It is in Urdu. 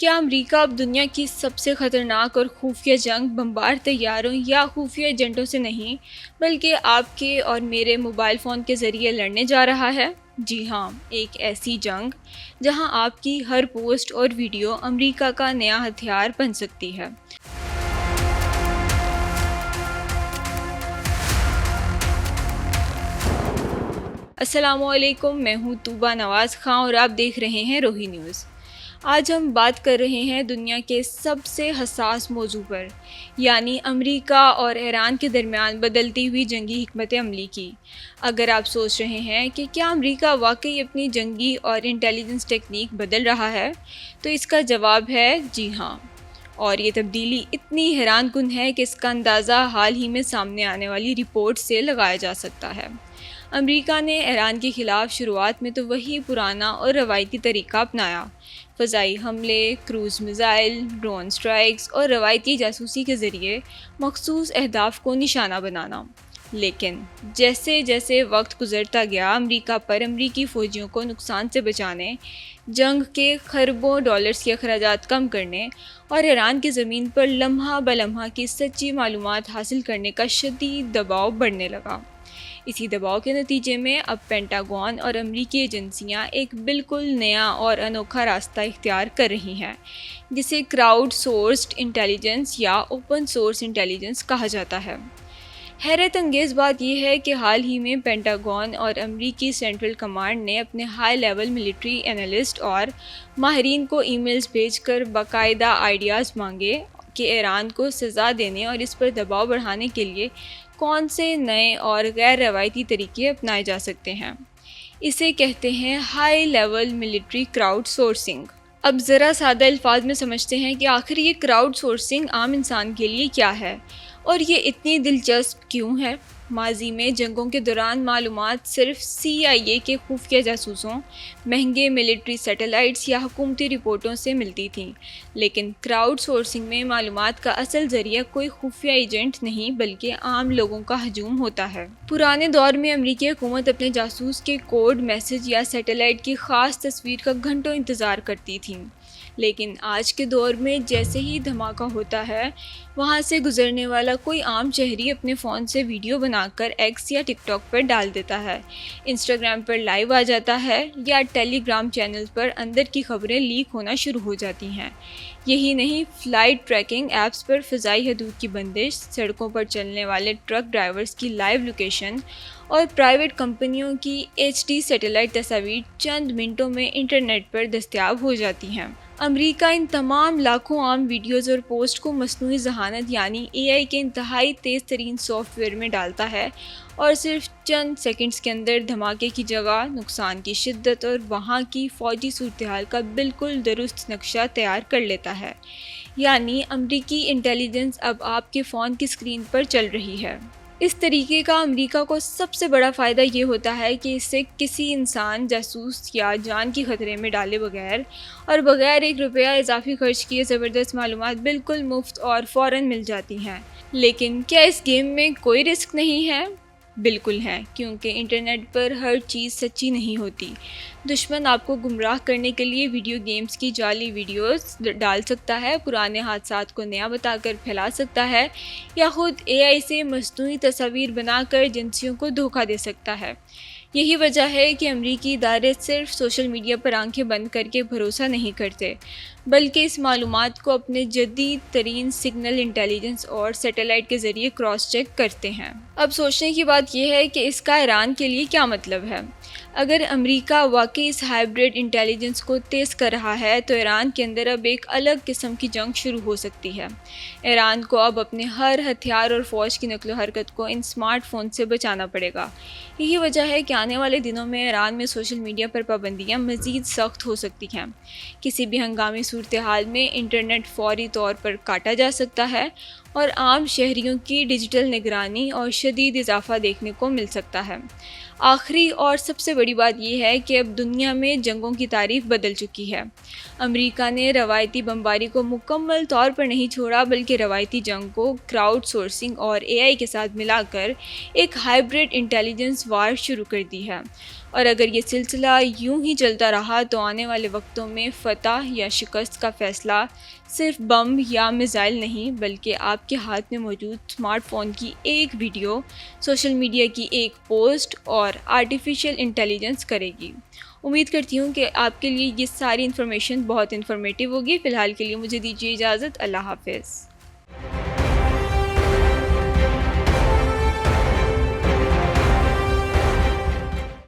کیا امریکہ اب دنیا کی سب سے خطرناک اور خفیہ جنگ بمبار طیاروں یا خفیہ ایجنٹوں سے نہیں بلکہ آپ کے اور میرے موبائل فون کے ذریعے لڑنے جا رہا ہے؟ جی ہاں، ایک ایسی جنگ جہاں آپ کی ہر پوسٹ اور ویڈیو امریکہ کا نیا ہتھیار بن سکتی ہے۔ السلام علیکم، میں ہوں طوبہ نواز خان اور آپ دیکھ رہے ہیں روہی نیوز۔ آج ہم بات کر رہے ہیں دنیا کے سب سے حساس موضوع پر، یعنی امریکہ اور ایران کے درمیان بدلتی ہوئی جنگی حکمت عملی کی۔ اگر آپ سوچ رہے ہیں کہ کیا امریکہ واقعی اپنی جنگی اور انٹیلیجنس ٹیکنیک بدل رہا ہے، تو اس کا جواب ہے جی ہاں، اور یہ تبدیلی اتنی حیران کن ہے کہ اس کا اندازہ حال ہی میں سامنے آنے والی رپورٹ سے لگایا جا سکتا ہے۔ امریکہ نے ایران کے خلاف شروعات میں تو وہی پرانا اور روایتی طریقہ اپنایا، فضائی حملے، کروز میزائل، ڈرون سٹرائکس اور روایتی جاسوسی کے ذریعے مخصوص اہداف کو نشانہ بنانا۔ لیکن جیسے جیسے وقت گزرتا گیا، امریکہ پر امریکی فوجیوں کو نقصان سے بچانے، جنگ کے خربوں ڈالرز کے اخراجات کم کرنے اور ایران کی زمین پر لمحہ بلمحہ کی سچی معلومات حاصل کرنے کا شدید دباؤ بڑھنے لگا۔ اسی دباؤ کے نتیجے میں اب پینٹاگون اور امریکی ایجنسیاں ایک بالکل نیا اور انوکھا راستہ اختیار کر رہی ہیں، جسے کراؤڈ سورسڈ انٹیلیجنس یا اوپن سورس انٹیلیجنس کہا جاتا ہے۔ حیرت انگیز بات یہ ہے کہ حال ہی میں پینٹاگون اور امریکی سینٹرل کمانڈ نے اپنے ہائی لیول ملٹری اینالسٹ اور ماہرین کو ای میلز بھیج کر باقاعدہ آئیڈیاز مانگے کہ ایران کو سزا دینے اور اس پر دباؤ بڑھانے کے لیے کون سے نئے اور غیر روایتی طریقے اپنائے جا سکتے ہیں۔ اسے کہتے ہیں high level military crowd sourcing. اب ذرا سادہ الفاظ میں سمجھتے ہیں کہ آخر یہ کراؤڈ سورسنگ عام انسان کے لیے کیا ہے اور یہ اتنی دلچسپ کیوں ہے۔ ماضی میں جنگوں کے دوران معلومات صرف CIA کے خفیہ جاسوسوں، مہنگے ملٹری سیٹلائٹس یا حکومتی رپورٹوں سے ملتی تھیں، لیکن کراؤڈ سورسنگ میں معلومات کا اصل ذریعہ کوئی خفیہ ایجنٹ نہیں بلکہ عام لوگوں کا ہجوم ہوتا ہے۔ پرانے دور میں امریکی حکومت اپنے جاسوس کے کوڈ میسج یا سیٹلائٹ کی خاص تصویر کا گھنٹوں انتظار کرتی تھی، لیکن آج کے دور میں جیسے ہی دھماکہ ہوتا ہے، وہاں سے گزرنے والا کوئی عام شہری اپنے فون سے ویڈیو بنا کر ایکس یا ٹک ٹاک پر ڈال دیتا ہے، انسٹاگرام پر لائیو آ جاتا ہے یا ٹیلی گرام چینل پر اندر کی خبریں لیک ہونا شروع ہو جاتی ہیں۔ یہی نہیں، فلائٹ ٹریکنگ ایپس پر فضائی حدود کی بندش، سڑکوں پر چلنے والے ٹرک ڈرائیورز کی لائیو لوکیشن اور پرائیویٹ کمپنیوں کی HD سیٹلائٹ تصاویر چند منٹوں میں انٹرنیٹ پر دستیاب ہو جاتی ہیں۔ امریکہ ان تمام لاکھوں عام ویڈیوز اور پوسٹ کو مصنوعی ذہانت یعنی AI کے انتہائی تیز ترین سافٹ ویئر میں ڈالتا ہے اور صرف چند سیکنڈز کے اندر دھماکے کی جگہ، نقصان کی شدت اور وہاں کی فوجی صورتحال کا بالکل درست نقشہ تیار کر لیتا ہے۔ یعنی امریکی انٹیلیجنس اب آپ کے فون کی اسکرین پر چل رہی ہے۔ اس طریقے کا امریکہ کو سب سے بڑا فائدہ یہ ہوتا ہے کہ اسے کسی انسان، جاسوس یا جان کی خطرے میں ڈالے بغیر اور بغیر ایک روپیہ اضافی خرچ کیے زبردست معلومات بالکل مفت اور فوراً مل جاتی ہیں۔ لیکن کیا اس گیم میں کوئی رسک نہیں ہے؟ بالکل ہے، کیونکہ انٹرنیٹ پر ہر چیز سچی نہیں ہوتی۔ دشمن آپ کو گمراہ کرنے کے لیے ویڈیو گیمز کی جعلی ویڈیوز ڈال سکتا ہے، پرانے حادثات کو نیا بتا کر پھیلا سکتا ہے یا خود AI سے مصنوعی تصاویر بنا کر ایجنسیوں کو دھوکہ دے سکتا ہے۔ یہی وجہ ہے کہ امریکی ادارے صرف سوشل میڈیا پر آنکھیں بند کر کے بھروسہ نہیں کرتے، بلکہ اس معلومات کو اپنے جدید ترین سگنل انٹیلیجنس اور سیٹلائٹ کے ذریعے کراس چیک کرتے ہیں۔ اب سوچنے کی بات یہ ہے کہ اس کا ایران کے لیے کیا مطلب ہے؟ اگر امریکہ واقعی اس ہائبرڈ انٹیلیجنس کو تیز کر رہا ہے تو ایران کے اندر اب ایک الگ قسم کی جنگ شروع ہو سکتی ہے۔ ایران کو اب اپنے ہر ہتھیار اور فوج کی نقل و حرکت کو ان اسمارٹ فون سے بچانا پڑے گا۔ یہی وجہ ہے کہ آنے والے دنوں میں ایران میں سوشل میڈیا پر پابندیاں مزید سخت ہو سکتی ہیں۔ کسی بھی ہنگامی صورتحال میں انٹرنیٹ فوری طور پر کاٹا جا سکتا ہے اور عام شہریوں کی ڈیجیٹل نگرانی اور شدید اضافہ دیکھنے کو مل سکتا ہے۔ آخری اور سب سے بڑی بات یہ ہے کہ اب دنیا میں جنگوں کی تعریف بدل چکی ہے۔ امریکہ نے روایتی بمباری کو مکمل طور پر نہیں چھوڑا بلکہ روایتی جنگ کو کراؤڈ سورسنگ اور AI کے ساتھ ملا کر ایک ہائبرڈ انٹیلیجنس وار شروع کر دی ہے، اور اگر یہ سلسلہ یوں ہی چلتا رہا تو آنے والے وقتوں میں فتح یا شکست کا فیصلہ صرف بم یا میزائل نہیں بلکہ آپ کے ہاتھ میں موجود اسمارٹ فون کی ایک ویڈیو، سوشل میڈیا کی ایک پوسٹ اور آرٹیفیشیل انٹیلیجنس کرے گی۔ امید کرتی ہوں کہ آپ کے لیے یہ ساری انفارمیشن بہت انفارمیٹیو ہوگی۔ فی الحال کے لیے مجھے دیجیے اجازت، اللہ حافظ۔